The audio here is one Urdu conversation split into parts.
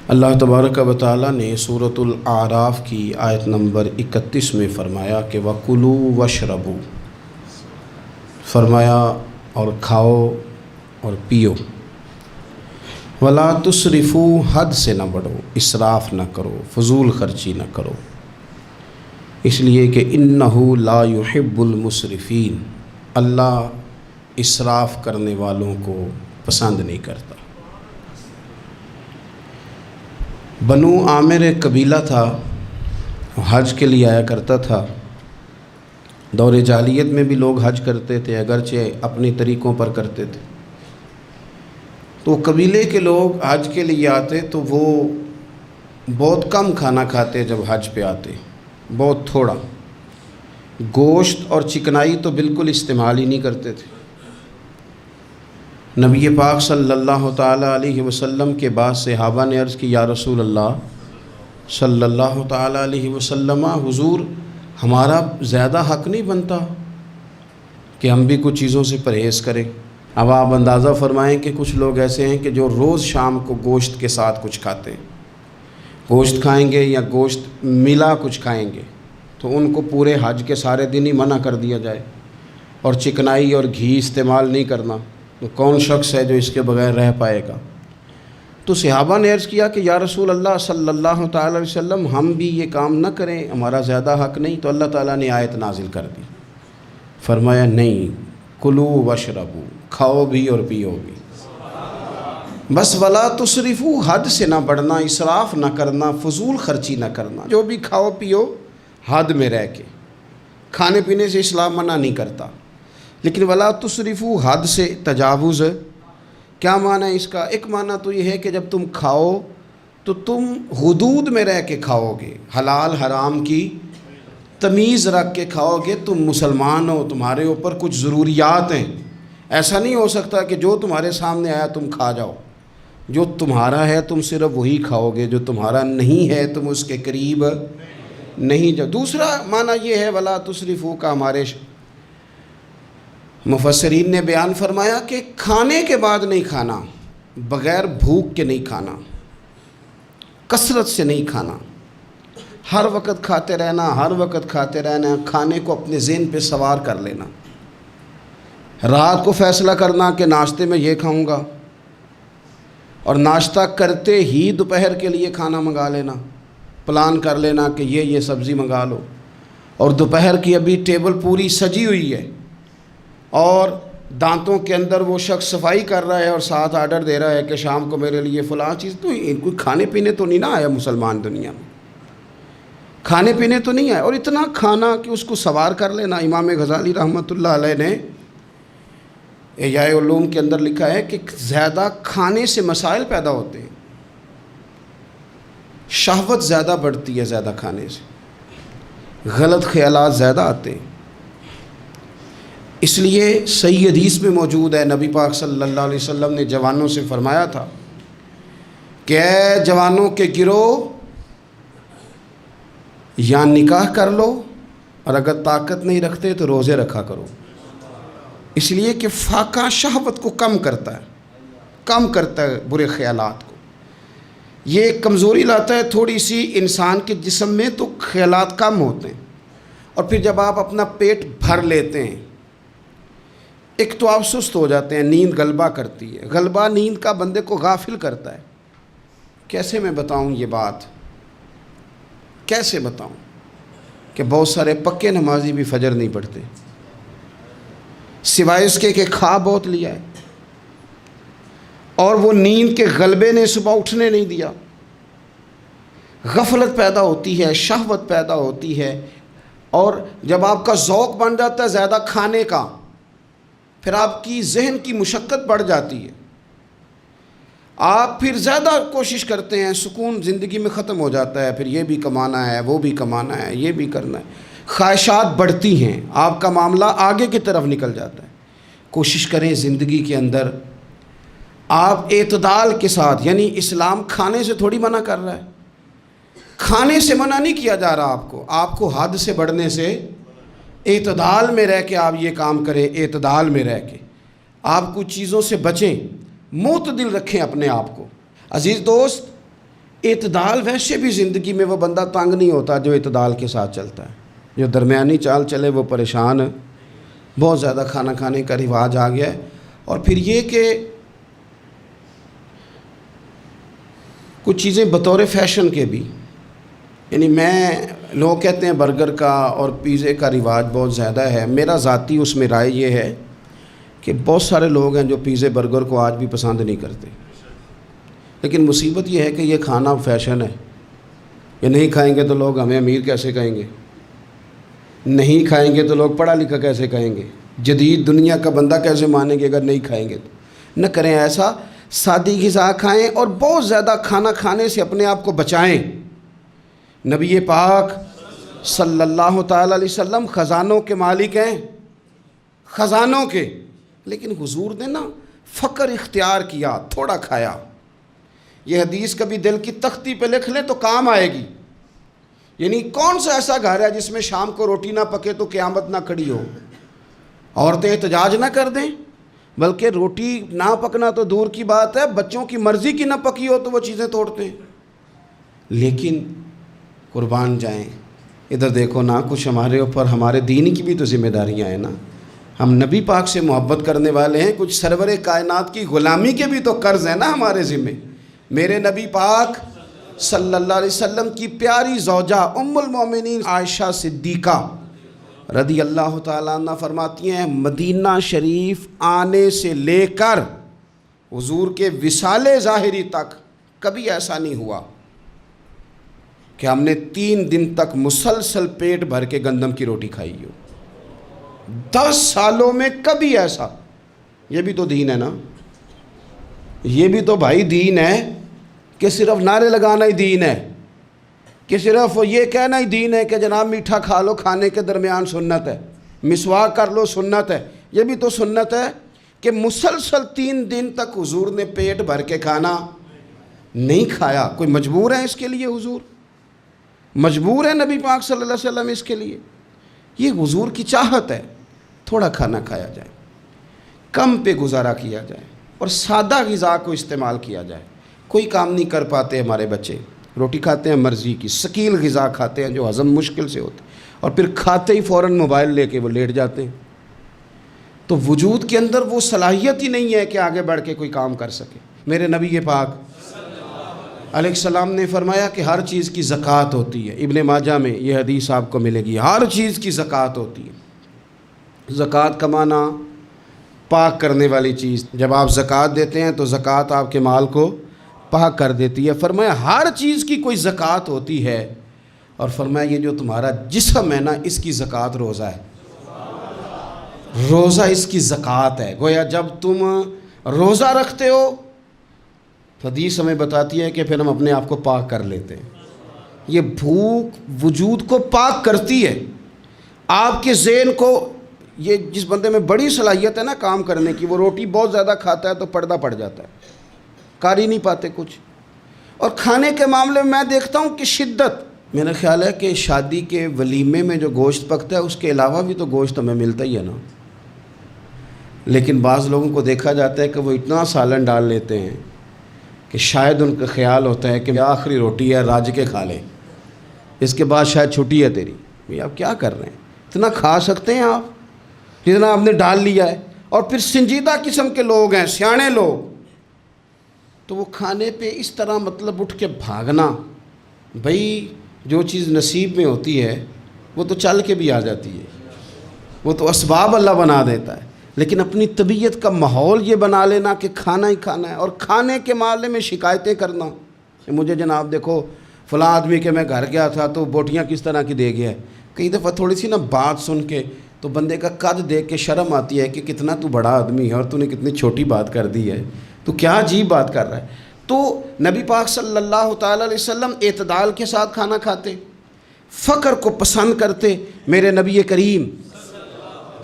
اللہ تبارک و تعالیٰ نے سورۃ الاعراف کی آیت نمبر 31 میں فرمایا کہ وَكُلُوا وَاشْرَبُوا، فرمایا اور کھاؤ اور پیو، وَلَا تُسْرِفُوا، حد سے نہ بڑھو، اسراف نہ کرو، فضول خرچی نہ کرو، اس لیے کہ اِنَّهُ لَا يُحِبُّ الْمُسْرِفِينَ، اللہ اسراف کرنے والوں کو پسند نہیں کرتا۔ بنو عامر ایک قبیلہ تھا، حج کے لیے آیا کرتا تھا۔ دور جاہلیت میں بھی لوگ حج کرتے تھے، اگرچہ اپنی طریقوں پر کرتے تھے۔ تو قبیلے کے لوگ حج کے لیے آتے تو وہ بہت کم کھانا کھاتے، جب حج پہ آتے بہت تھوڑا، گوشت اور چکنائی تو بالکل استعمال ہی نہیں کرتے تھے۔ نبی پاک صلی اللہ تعالیٰ علیہ وسلم کے بعد صحابہ نے عرض کی، یا رسول اللہ صلی اللہ تعالیٰ علیہ وسلم، حضور ہمارا زیادہ حق نہیں بنتا کہ ہم بھی کچھ چیزوں سے پرہیز کریں؟ اب آپ اندازہ فرمائیں کہ کچھ لوگ ایسے ہیں کہ جو روز شام کو گوشت کے ساتھ کچھ کھاتے ہیں، گوشت کھائیں گے یا گوشت ملا کچھ کھائیں گے تو ان کو پورے حج کے سارے دن ہی منع کر دیا جائے، اور چکنائی اور گھی استعمال نہیں کرنا، تو کون شخص ہے جو اس کے بغیر رہ پائے گا؟ تو صحابہ نے عرض کیا کہ یا رسول اللہ صلی اللہ تعالی علیہ وسلم، ہم بھی یہ کام نہ کریں، ہمارا زیادہ حق نہیں؟ تو اللہ تعالیٰ نے آیت نازل کر دی، فرمایا نہیں، کلوا واشربوا، کھاؤ بھی اور پیو بھی، بس ولا تسرفوا، حد سے نہ بڑھنا، اسراف نہ کرنا، فضول خرچی نہ کرنا، جو بھی کھاؤ پیو حد میں رہ کے۔ کھانے پینے سے اسلام منع نہیں کرتا، لیکن ولا تسرفوا، حد سے تجاوز۔ کیا معنی ہے اس کا؟ ایک معنی تو یہ ہے کہ جب تم کھاؤ تو تم حدود میں رہ کے کھاؤ گے، حلال حرام کی تمیز رکھ کے کھاؤ گے۔ تم مسلمان ہو، تمہارے اوپر کچھ ضروریات ہیں، ایسا نہیں ہو سکتا کہ جو تمہارے سامنے آیا تم کھا جاؤ۔ جو تمہارا ہے تم صرف وہی کھاؤ گے، جو تمہارا نہیں ہے تم اس کے قریب نہیں جاؤ۔ دوسرا معنی یہ ہے ولا تسرفوا کا، ہمارے مفسرین نے بیان فرمایا کہ کھانے کے بعد نہیں کھانا، بغیر بھوک کے نہیں کھانا، کثرت سے نہیں کھانا، ہر وقت کھاتے رہنا، ہر وقت کھاتے رہنا، کھانے کو اپنے ذہن پہ سوار کر لینا، رات کو فیصلہ کرنا کہ ناشتے میں یہ کھاؤں گا، اور ناشتہ کرتے ہی دوپہر کے لیے کھانا منگا لینا، پلان کر لینا کہ یہ سبزی منگا لو، اور دوپہر کی ابھی ٹیبل پوری سجی ہوئی ہے اور دانتوں کے اندر وہ شخص صفائی کر رہا ہے اور ساتھ آرڈر دے رہا ہے کہ شام کو میرے لیے فلاں چیز۔ تو کوئی کھانے پینے تو نہیں نہ آیا مسلمان دنیا میں، کھانے پینے تو نہیں آیا، اور اتنا کھانا کہ اس کو سوار کر لینا۔ امام غزالی رحمۃ اللہ علیہ نے احیاء علوم کے اندر لکھا ہے کہ زیادہ کھانے سے مسائل پیدا ہوتے ہیں، شہوت زیادہ بڑھتی ہے، زیادہ کھانے سے غلط خیالات زیادہ آتے ہیں۔ اس لیے صحیح حدیث میں موجود ہے، نبی پاک صلی اللہ علیہ وسلم نے جوانوں سے فرمایا تھا کہ اے جوانوں کے گروہ، یا نکاح کر لو، اور اگر طاقت نہیں رکھتے تو روزے رکھا کرو، اس لیے کہ فاقہ شہوت کو کم کرتا ہے برے خیالات کو، یہ ایک کمزوری لاتا ہے تھوڑی سی انسان کے جسم میں، تو خیالات کم ہوتے ہیں۔ اور پھر جب آپ اپنا پیٹ بھر لیتے ہیں، ایک تو آپ سست ہو جاتے ہیں، نیند غلبہ کرتی ہے، غلبہ نیند کا بندے کو غافل کرتا ہے۔ کیسے میں بتاؤں یہ بات، کیسے بتاؤں کہ بہت سارے پکے نمازی بھی فجر نہیں پڑھتے، سوائے اس کے کہ کھا بہت لیا ہے، اور وہ نیند کے غلبے نے صبح اٹھنے نہیں دیا۔ غفلت پیدا ہوتی ہے، شہوت پیدا ہوتی ہے، اور جب آپ کا ذوق بن جاتا ہے زیادہ کھانے کا، پھر آپ کی ذہن کی مشقت بڑھ جاتی ہے، آپ پھر زیادہ کوشش کرتے ہیں، سکون زندگی میں ختم ہو جاتا ہے، پھر یہ بھی کمانا ہے، وہ بھی کمانا ہے، یہ بھی کرنا ہے، خواہشات بڑھتی ہیں، آپ کا معاملہ آگے کی طرف نکل جاتا ہے۔ کوشش کریں زندگی کے اندر آپ اعتدال کے ساتھ، یعنی اسلام کھانے سے تھوڑی منع کر رہا ہے، کھانے سے منع نہیں کیا جا رہا آپ کو حد سے بڑھنے سے، اعتدال میں رہ کے آپ یہ کام کریں، اعتدال میں رہ کے آپ کچھ چیزوں سے بچیں، معتدل رکھیں اپنے آپ کو۔ عزیز دوست، اعتدال ویسے بھی زندگی میں وہ بندہ تنگ نہیں ہوتا جو اعتدال کے ساتھ چلتا ہے. جو درمیانی چال چلے وہ پریشان ہے. بہت زیادہ کھانا کھانے کا رواج آ گیا ہے. اور پھر یہ کہ کچھ چیزیں بطور فیشن کے بھی، یعنی لوگ کہتے ہیں برگر کا اور پیزے کا رواج بہت زیادہ ہے. میرا ذاتی اس میں رائے یہ ہے کہ بہت سارے لوگ ہیں جو پیزے برگر کو آج بھی پسند نہیں کرتے، لیکن مصیبت یہ ہے کہ یہ کھانا فیشن ہے. یہ نہیں کھائیں گے تو لوگ ہمیں امیر کیسے کہیں گے، نہیں کھائیں گے تو لوگ پڑھا لکھا کیسے کہیں گے، جدید دنیا کا بندہ کیسے مانیں گے اگر نہیں کھائیں گے تو. نہ کریں ایسا، سادی غذا کھائیں اور بہت زیادہ کھانا کھانے سے اپنے آپ کو بچائیں. نبی پاک صلی اللہ تعالی علیہ وسلم خزانوں کے مالک ہیں، خزانوں کے، لیکن حضور نے نا فقر اختیار کیا، تھوڑا کھایا. یہ حدیث کبھی دل کی تختی پہ لکھ لیں تو کام آئے گی. یعنی کون سا ایسا گھر ہے جس میں شام کو روٹی نہ پکے تو قیامت نہ کھڑی ہو. عورتیں احتجاج نہ کر دیں، بلکہ روٹی نہ پکنا تو دور کی بات ہے، بچوں کی مرضی کی نہ پکی ہو تو وہ چیزیں توڑتے ہیں. لیکن قربان جائیں، ادھر دیکھو نا، کچھ ہمارے اوپر ہمارے دین کی بھی تو ذمہ داریاں ہیں نا. ہم نبی پاک سے محبت کرنے والے ہیں، کچھ سرور کائنات کی غلامی کے بھی تو قرض ہیں نا ہمارے ذمہ. میرے نبی پاک صلی اللہ علیہ وسلم کی پیاری زوجہ ام المومنین عائشہ صدیقہ رضی اللہ تعالیٰ عنہ فرماتی ہیں، مدینہ شریف آنے سے لے کر حضور کے وصال ظاہری تک کبھی ایسا نہیں ہوا کہ ہم نے 3 دن تک مسلسل پیٹ بھر کے گندم کی روٹی کھائی ہو. 10 سالوں میں کبھی ایسا. یہ بھی تو دین ہے نا، یہ بھی تو بھائی دین ہے کہ صرف نعرے لگانا ہی دین ہے، کہ صرف یہ کہنا ہی دین ہے کہ جناب میٹھا کھا لو کھانے کے درمیان سنت ہے، مسواک کر لو سنت ہے. یہ بھی تو سنت ہے کہ مسلسل 3 دن تک حضور نے پیٹ بھر کے کھانا نہیں کھایا. کوئی مجبور ہے اس کے لیے؟ حضور مجبور ہے نبی پاک صلی اللہ علیہ وسلم اس کے لیے؟ یہ حضور کی چاہت ہے. تھوڑا کھانا کھایا جائے، کم پہ گزارا کیا جائے اور سادہ غذا کو استعمال کیا جائے. کوئی کام نہیں کر پاتے ہمارے بچے، روٹی کھاتے ہیں مرضی کی، ثقیل غذا کھاتے ہیں جو ہضم مشکل سے ہوتے، اور پھر کھاتے ہی فوراً موبائل لے کے وہ لیٹ جاتے ہیں. تو وجود کے اندر وہ صلاحیت ہی نہیں ہے کہ آگے بڑھ کے کوئی کام کر سکے. میرے نبی پاک علیہ السلام نے فرمایا کہ ہر چیز کی زکوٰۃ ہوتی ہے. ابن ماجہ میں یہ حدیث آپ کو ملے گی. ہر چیز کی زکوٰۃ ہوتی ہے. زکوٰۃ کا معنی پاک کرنے والی چیز. جب آپ زکوٰۃ دیتے ہیں تو زکوٰۃ آپ کے مال کو پاک کر دیتی ہے. فرمایا ہر چیز کی کوئی زکوٰۃ ہوتی ہے، اور فرمایا یہ جو تمہارا جسم ہے نا، اس کی زکوٰۃ روزہ ہے. روزہ اس کی زکوٰۃ ہے. گویا جب تم روزہ رکھتے ہو تو حدیث ہمیں بتاتی ہے کہ پھر ہم اپنے آپ کو پاک کر لیتے ہیں. یہ بھوک وجود کو پاک کرتی ہے. آپ کے ذہن کو، یہ جس بندے میں بڑی صلاحیت ہے نا کام کرنے کی، وہ روٹی بہت زیادہ کھاتا ہے تو پردہ پڑ جاتا ہے، کر ہی نہیں پاتے کچھ. اور کھانے کے معاملے میں میں دیکھتا ہوں کہ شدت. میرا خیال ہے کہ شادی کے ولیمے میں جو گوشت پکتا ہے اس کے علاوہ بھی تو گوشت ہمیں ملتا ہی ہے نا. لیکن بعض لوگوں کو دیکھا جاتا ہے کہ وہ اتنا سالن ڈال لیتے ہیں کہ شاید ان کا خیال ہوتا ہے کہ آخری روٹی ہے، راج کے کھا لیں، اس کے بعد شاید چھٹی ہے تیری. بھئی آپ کیا کر رہے ہیں؟ اتنا کھا سکتے ہیں آپ جتنا آپ نے ڈال لیا ہے؟ اور پھر سنجیدہ قسم کے لوگ ہیں، سیانے لوگ، تو وہ کھانے پہ اس طرح مطلب اٹھ کے بھاگنا. بھئی جو چیز نصیب میں ہوتی ہے وہ تو چل کے بھی آ جاتی ہے، وہ تو اسباب اللہ بنا دیتا ہے. لیکن اپنی طبیعت کا ماحول یہ بنا لینا کہ کھانا ہی کھانا ہے، اور کھانے کے معاملے میں شکایتیں کرنا کہ مجھے جناب دیکھو فلاں آدمی کے میں گھر گیا تھا تو بوٹیاں کس طرح کی دے گیا ہے. کئی دفعہ تھوڑی سی نا بات سن کے تو بندے کا قد دیکھ کے شرم آتی ہے کہ کتنا تو بڑا آدمی ہے اور تو نے کتنی چھوٹی بات کر دی ہے، تو کیا عجیب بات کر رہا ہے. تو نبی پاک صلی اللہ تعالیٰ علیہ وسلم اعتدال کے ساتھ کھانا کھاتے، فقر کو پسند کرتے. میرے نبی کریم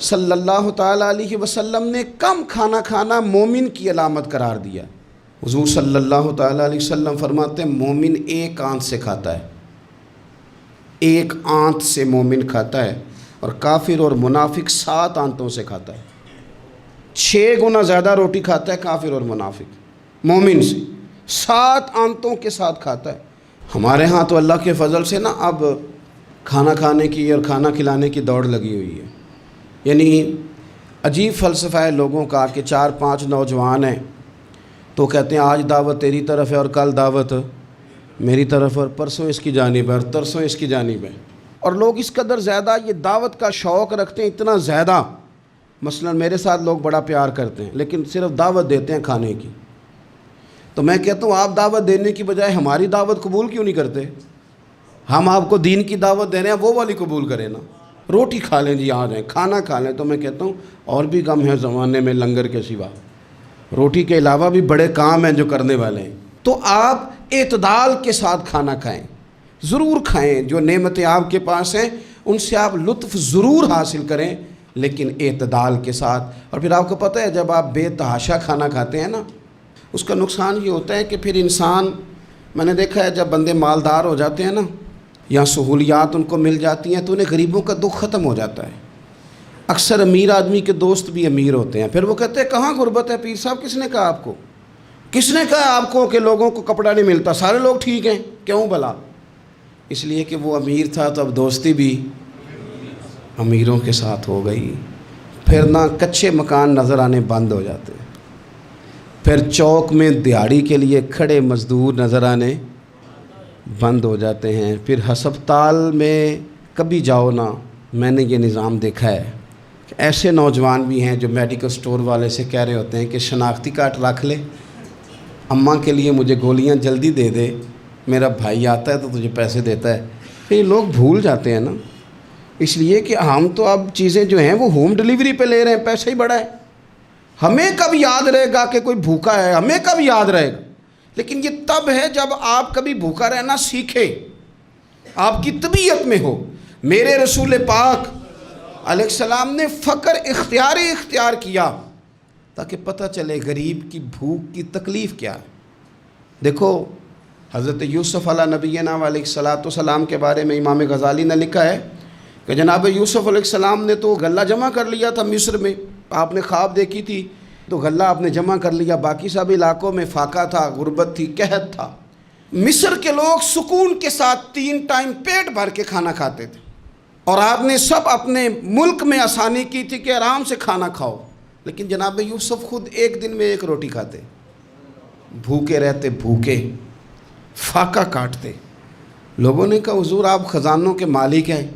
صلی اللہ تعالیٰ علیہ وسلم نے کم کھانا کھانا مومن کی علامت قرار دیا. حضور صلی اللہ تعالیٰ علیہ وسلم فرماتے ہیں مومن ایک آنت سے کھاتا ہے، ایک آنت سے مومن کھاتا ہے، اور کافر اور منافق 7 آنتوں سے کھاتا ہے. 6 گنا زیادہ روٹی کھاتا ہے کافر اور منافق مومن سے. 7 آنتوں کے ساتھ کھاتا ہے۔ ہمارے ہاں تو اللہ کے فضل سے نا اب کھانا کھانے کی اور کھانا کھلانے کی دوڑ لگی ہوئی ہے۔ یعنی عجیب فلسفہ ہے لوگوں کا کہ 4-5 نوجوان ہیں تو کہتے ہیں آج دعوت تیری طرف ہے اور کل دعوت میری طرف، اور پرسوں اس کی جانب ہے اور ترسوں اس کی جانب ہے۔ اور لوگ اس قدر زیادہ یہ دعوت کا شوق رکھتے ہیں، اتنا زیادہ، مثلا میرے ساتھ لوگ بڑا پیار کرتے ہیں لیکن صرف دعوت دیتے ہیں کھانے کی۔ تو میں کہتا ہوں آپ دعوت دینے کی بجائے ہماری دعوت قبول کیوں نہیں کرتے؟ ہم آپ کو دین کی دعوت دے رہے ہیں، وہ والی قبول کریں نا۔ روٹی کھا لیں جی، آ جائیں کھانا کھا لیں۔ تو میں کہتا ہوں اور بھی کم ہے زمانے میں لنگر کے سوا، روٹی کے علاوہ بھی بڑے کام ہیں جو کرنے والے ہیں۔ تو آپ اعتدال کے ساتھ کھانا کھائیں، ضرور کھائیں، جو نعمتیں آپ کے پاس ہیں ان سے آپ لطف ضرور حاصل کریں، لیکن اعتدال کے ساتھ۔ اور پھر آپ کو پتہ ہے جب آپ بے تحاشا کھانا کھاتے ہیں نا، اس کا نقصان یہ ہوتا ہے کہ پھر انسان، میں نے دیکھا ہے جب بندے مالدار ہو جاتے ہیں نا یا سہولیات ان کو مل جاتی ہیں تو انہیں غریبوں کا دکھ ختم ہو جاتا ہے۔ اکثر امیر آدمی کے دوست بھی امیر ہوتے ہیں، پھر وہ کہتے ہیں کہاں غربت ہے پیر صاحب؟ کس نے کہا آپ کو؟ کس نے کہا آپ کو کہ لوگوں کو کپڑا نہیں ملتا؟ سارے لوگ ٹھیک ہیں، کیوں بھلا؟ اس لیے کہ وہ امیر تھا تو اب دوستی بھی امیروں کے ساتھ ہو گئی۔ پھر نہ کچے مکان نظر آنے بند ہو جاتے ہیں، پھر چوک میں دیہڑی کے لیے کھڑے مزدور نظر آنے بند ہو جاتے ہیں، پھر ہسپتال میں کبھی جاؤ نا، میں نے یہ نظام دیکھا ہے کہ ایسے نوجوان بھی ہیں جو میڈیکل سٹور والے سے کہہ رہے ہوتے ہیں کہ شناختی کارڈ رکھ لے، اماں کے لیے مجھے گولیاں جلدی دے دے، میرا بھائی آتا ہے تو تجھے پیسے دیتا ہے۔ پھر یہ لوگ بھول جاتے ہیں نا، اس لیے کہ ہم تو اب چیزیں جو ہیں وہ ہوم ڈیلیوری پہ لے رہے ہیں، پیسہ ہی بڑا ہے۔ ہمیں کب یاد رہے گا کہ کوئی بھوکا ہے؟ ہمیں کب یاد رہے گا؟ لیکن یہ تب ہے جب آپ کبھی بھوکا رہنا سیکھیں، آپ کی طبیعت میں ہو۔ میرے رسول پاک علیہ السلام نے فقر اختیار کیا تاکہ پتہ چلے غریب کی بھوک کی تکلیف کیا ہے۔ دیکھو حضرت یوسف علیہ نبینا علیہ السلام کے بارے میں امام غزالی نے لکھا ہے کہ جناب یوسف علیہ السلام نے تو غلہ جمع کر لیا تھا مصر میں، آپ نے خواب دیکھی تھی تو غلہ آپ نے جمع کر لیا، باقی سب علاقوں میں فاقہ تھا، غربت تھی، قحط تھا۔ مصر کے لوگ سکون کے ساتھ 3 ٹائم پیٹ بھر کے کھانا کھاتے تھے، اور آپ نے سب اپنے ملک میں آسانی کی تھی کہ آرام سے کھانا کھاؤ، لیکن جناب یوسف خود ایک دن میں 1 روٹی کھاتے، بھوکے رہتے، بھوکے، فاقہ کاٹتے۔ لوگوں نے کہا حضور آپ خزانوں کے مالک ہیں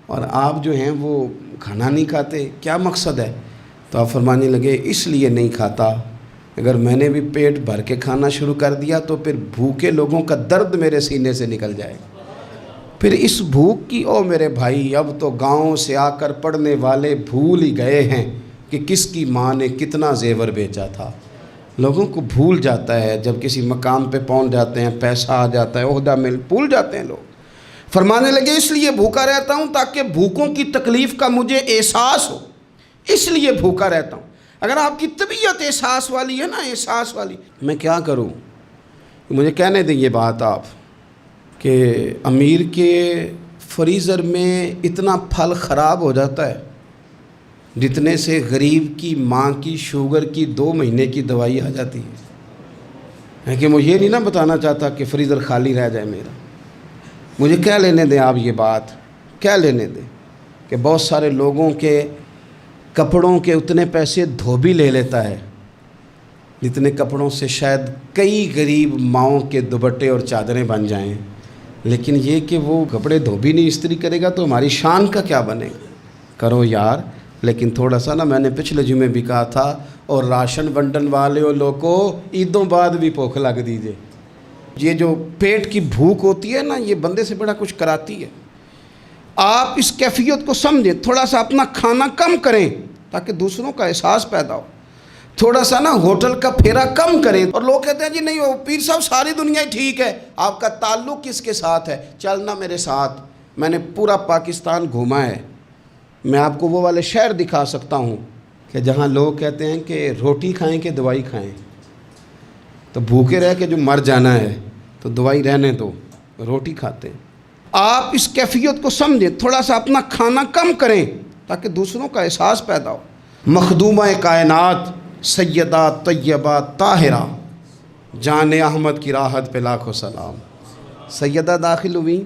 اور آپ جو ہیں وہ کھانا نہیں کھاتے، کیا مقصد ہے؟ تو آپ فرمانے لگے اس لیے نہیں کھاتا، اگر میں نے بھی پیٹ بھر کے کھانا شروع کر دیا تو پھر بھوکے لوگوں کا درد میرے سینے سے نکل جائے گا۔ پھر اس بھوک کی، او میرے بھائی، اب تو گاؤں سے آ کر پڑھنے والے بھول ہی گئے ہیں کہ کس کی ماں نے کتنا زیور بیچا تھا۔ لوگوں کو بھول جاتا ہے جب کسی مقام پہ پہنچ جاتے ہیں، پیسہ آ جاتا ہے، عہدہ مل، بھول جاتے ہیں لوگ۔ فرمانے لگے اس لیے بھوکا رہتا ہوں تاکہ بھوکوں کی تکلیف کا مجھے احساس ہو، اس لیے بھوکا رہتا ہوں۔ اگر آپ کی طبیعت احساس والی ہے نا، احساس والی، میں کیا کروں؟ مجھے کہنے دیں یہ بات آپ کہ امیر کے فریزر میں اتنا پھل خراب ہو جاتا ہے جتنے سے غریب کی ماں کی شوگر کی 2 مہینے کی دوائی آ جاتی ہے کہ میں یہ نہیں نا بتانا چاہتا کہ فریزر خالی رہ جائے میرا، مجھے کہہ لینے دیں آپ یہ بات، کہہ لینے دیں کہ بہت سارے لوگوں کے کپڑوں کے اتنے پیسے دھوبی لے لیتا ہے جتنے کپڑوں سے شاید کئی غریب ماؤں کے دوپٹے اور چادریں بن جائیں، لیکن یہ کہ وہ کپڑے دھوبی نہیں استری کرے گا تو ہماری شان کا کیا بنے گا؟ کرو یار، لیکن تھوڑا سا نا، میں نے پچھلے جمعے بھی کہا تھا، اور راشن ونڈن والے اور لوگوں عیدوں بعد بھی بھوک لگ دیجئے۔ یہ جو پیٹ کی بھوک ہوتی ہے نا، یہ بندے سے بڑا کچھ کراتی ہے۔ آپ اس کیفیت کو سمجھیں، تھوڑا سا اپنا کھانا کم کریں تاکہ دوسروں کا احساس پیدا ہو، تھوڑا سا نا ہوٹل کا پھیرا کم کریں۔ اور لوگ کہتے ہیں جی نہیں وہ پیر صاحب ساری دنیا ہی ٹھیک ہے، آپ کا تعلق کس کے ساتھ ہے؟ چلنا میرے ساتھ، میں نے پورا پاکستان گھوما ہے، میں آپ کو وہ والے شہر دکھا سکتا ہوں کہ جہاں لوگ کہتے ہیں کہ روٹی کھائیں کہ دوائی کھائیں، تو بھوکے رہ کے جو مر جانا ہے تو دوائی رہنے دو، روٹی کھاتے ہیں۔ آپ اس کیفیت کو سمجھیں، تھوڑا سا اپنا کھانا کم کریں تاکہ دوسروں کا احساس پیدا ہو۔ مخدومہ کائنات سیدہ طیبہ طاہرہ جان احمد کی راحت پہ لاکھوں سلام۔ سیدہ داخل ہوئی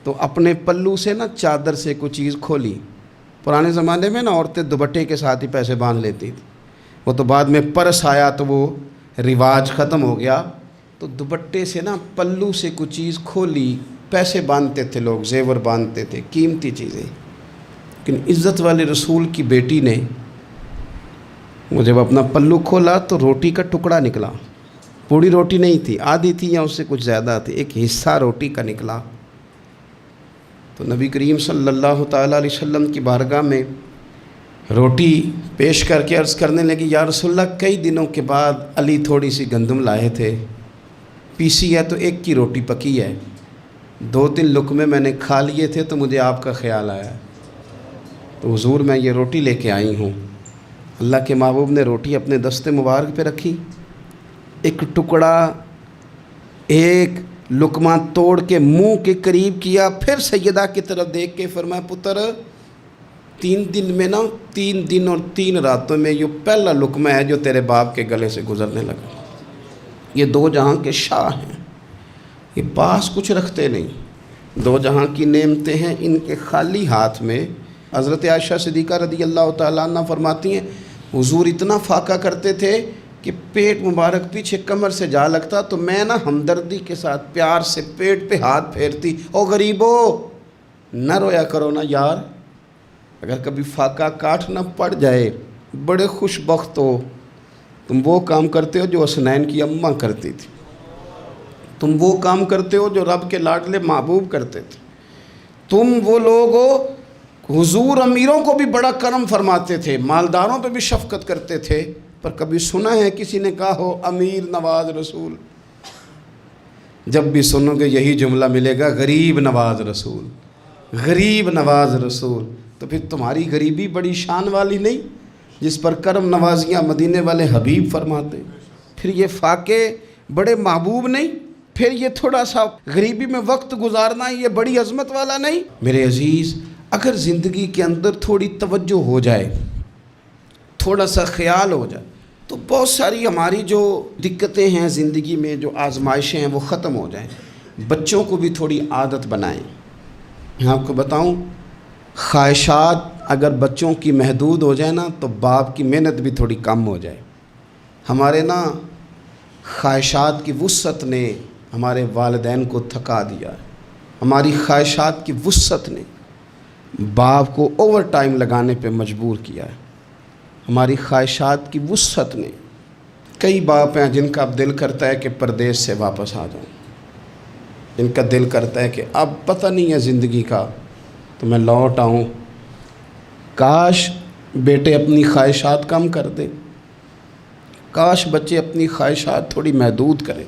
تو اپنے پلو سے نا چادر سے کوئی چیز کھولی۔ پرانے زمانے میں نا عورتیں دوپٹے کے ساتھ ہی پیسے باندھ لیتی تھی، وہ تو بعد میں پرس آیا تو وہ رواج ختم ہو گیا۔ تو دوپٹے سے نا پلو سے کوئی چیز کھولی، پیسے باندھتے تھے لوگ، زیور باندھتے تھے، قیمتی چیزیں۔ لیکن عزت والے رسول کی بیٹی نے وہ جب اپنا پلو کھولا تو روٹی کا ٹکڑا نکلا۔ پوری روٹی نہیں تھی، آدھی تھی یا اس سے کچھ زیادہ تھی، ایک حصہ روٹی کا نکلا۔ تو نبی کریم صلی اللہ تعالیٰ علیہ وسلم کی بارگاہ میں روٹی پیش کر کے عرض کرنے لگی، یا رسول اللہ کئی دنوں کے بعد علی تھوڑی سی گندم لائے تھے، پیسی ہے تو ایک کی روٹی پکی ہے، 2-3 لقمے میں نے کھا لیے تھے تو مجھے آپ کا خیال آیا، تو حضور میں یہ روٹی لے کے آئی ہوں۔ اللہ کے محبوب نے روٹی اپنے دست مبارک پہ رکھی، ایک ٹکڑا ایک لقمہ توڑ کے منہ کے قریب کیا، پھر سیدہ کی طرف دیکھ کے فرمایا، پتر 3 دن میں نا 3 دن اور 3 راتوں میں یہ پہلا لقمہ ہے جو تیرے باپ کے گلے سے گزرنے لگا۔ یہ 2 جہاں کے شاہ ہیں، یہ پاس کچھ رکھتے نہیں، 2 جہاں کی نعمتیں ہیں، ان کے خالی ہاتھ میں۔ حضرت عائشہ صدیقہ رضی اللہ تعالیٰ عنہ فرماتی ہیں، حضور اتنا فاقہ کرتے تھے کہ پیٹ مبارک پیچھے کمر سے جا لگتا تو میں نا ہمدردی کے ساتھ پیار سے پیٹ پہ ہاتھ پھیرتی، او غریبو نہ رویا کرو نا یار، اگر کبھی فاقہ کاٹنا پڑ جائے بڑے خوش بخت ہو، تم وہ کام کرتے ہو جو حسنین کی اماں کرتی تھی، تم وہ کام کرتے ہو جو رب کے لاڈلے محبوب کرتے تھے، تم وہ لوگ ہو۔ حضور امیروں کو بھی بڑا کرم فرماتے تھے، مالداروں پہ بھی شفقت کرتے تھے، پر کبھی سنا ہے کسی نے کہا ہو امیر نواز رسول؟ جب بھی سنو گے یہی جملہ ملے گا، غریب نواز رسول، غریب نواز رسول۔ تو پھر تمہاری غریبی بڑی شان والی نہیں جس پر کرم نوازیاں مدینے والے حبیب فرماتے؟ پھر یہ فاقے بڑے محبوب نہیں؟ پھر یہ تھوڑا سا غریبی میں وقت گزارنا یہ بڑی عظمت والا نہیں؟ میرے عزیز، اگر زندگی کے اندر تھوڑی توجہ ہو جائے، تھوڑا سا خیال ہو جائے، تو بہت ساری ہماری جو دقتیں ہیں زندگی میں، جو آزمائشیں ہیں، وہ ختم ہو جائیں۔ بچوں کو بھی تھوڑی عادت بنائیں۔ میں آپ کو بتاؤں، خواہشات اگر بچوں کی محدود ہو جائے نا تو باپ کی محنت بھی تھوڑی کم ہو جائے۔ ہمارے نا خواہشات کی وسعت نے ہمارے والدین کو تھکا دیا ہے، ہماری خواہشات کی وسعت نے باپ کو اوور ٹائم لگانے پہ مجبور کیا ہے، ہماری خواہشات کی وسعت نے۔ کئی باپ ہیں جن کا اب دل کرتا ہے کہ پردیس سے واپس آ جاؤں، جن کا دل کرتا ہے کہ اب پتہ نہیں ہے زندگی کا تو میں لوٹ آؤں۔ کاش بیٹے اپنی خواہشات کم کر دیں، کاش بچے اپنی خواہشات تھوڑی محدود کریں،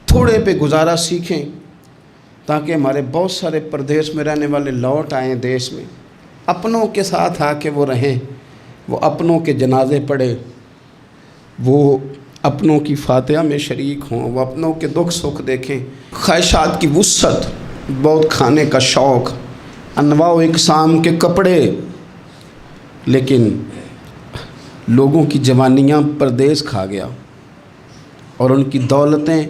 تھوڑے پہ گزارا سیکھیں، تاکہ ہمارے بہت سارے پردیس میں رہنے والے لوٹ آئیں دیش میں، اپنوں کے ساتھ آ کے وہ رہیں، وہ اپنوں کے جنازے پڑھیں، وہ اپنوں کی فاتحہ میں شریک ہوں، وہ اپنوں کے دکھ سکھ دیکھیں۔ خواہشات کی وسعت، بہت کھانے کا شوق، انواع و اقسام کے کپڑے، لیکن لوگوں کی جوانیاں پردیس کھا گیا اور ان کی دولتیں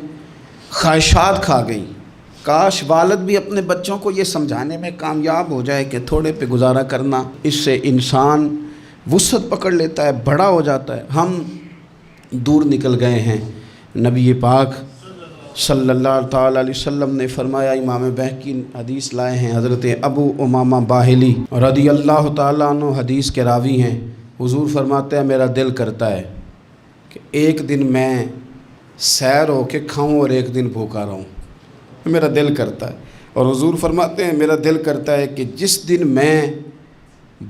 خواہشات کھا گئیں۔ کاش والد بھی اپنے بچوں کو یہ سمجھانے میں کامیاب ہو جائے کہ تھوڑے پہ گزارا کرنا، اس سے انسان وسعت پکڑ لیتا ہے، بڑا ہو جاتا ہے۔ ہم دور نکل گئے ہیں۔ نبی پاک صلی اللہ تعالیٰ علیہ وسلم نے فرمایا، امام بہقی حدیث لائے ہیں، حضرت ابو امامہ باہلی رضی اللہ تعالیٰ عنہ حدیث کے راوی ہیں، حضور فرماتے ہیں میرا دل کرتا ہے کہ ایک دن میں سیر ہو کے کھاؤں اور ایک دن بھوکا رہوں، میرا دل کرتا ہے۔ اور حضور فرماتے ہیں میرا دل کرتا ہے کہ جس دن میں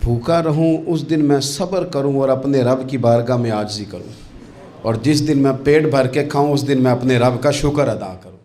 بھوکا رہوں اس دن میں صبر کروں اور اپنے رب کی بارگاہ میں عاجزی کروں، اور جس دن میں پیٹ بھر کے کھاؤں اس دن میں اپنے رب کا شکر ادا کروں۔